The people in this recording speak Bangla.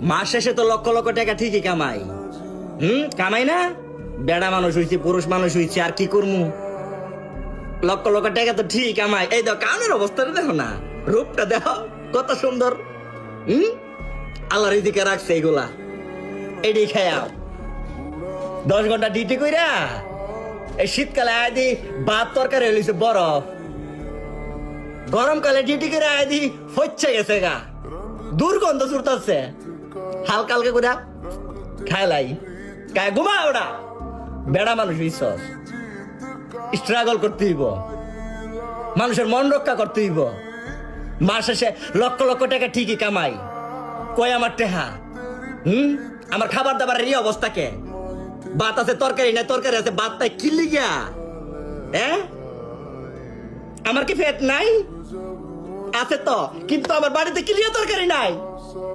মাস শেষে তো লক্ষ লক্ষ টাকা ঠিকই কামাই। কামাই না? বেড়া মানুষ হইছি, পুরুষ মানুষ হইছি, আর কি করমু? লক্ষ লক্ষ টাকা তো ঠিক কামাই। এই দেখো কানের অবস্থাটা দেখো না, রূপটা দেখো কত সুন্দর। আল্লাহর রিজিকে রাখছে এগুলা, এডি খায়াও 10 ঘন্টা ডিউটি কইরা এই শীতকালে আদি ভাত তরকারি হইছে বরফ, গরমকালে ডিউটি করে আদি হচ্ছে গেছে গা, দুর্গন্ধ ছুটতেছে। হালকা হালকা করে খাইলাই গায়ে ঘুমা ওটা। বেড়া মানুষ হইছস, স্ট্রাগল করতে হইব, মানুষের মন রক্ষা করতে হইব। মাস শেষে লক্ষ লক্ষ টাকা ঠিকই কামাই, কই আমার টেহা? আমার খাবার দাবারের এই অবস্থা কে? ভাত আছে তরকারি নাই, তরকারি আছে ভাত নাই, কি লিগা? আমার কি পেট নাই? আছে তো, কিন্তু আমার বাড়িতে ক্লিয়ার তরকারি নাই।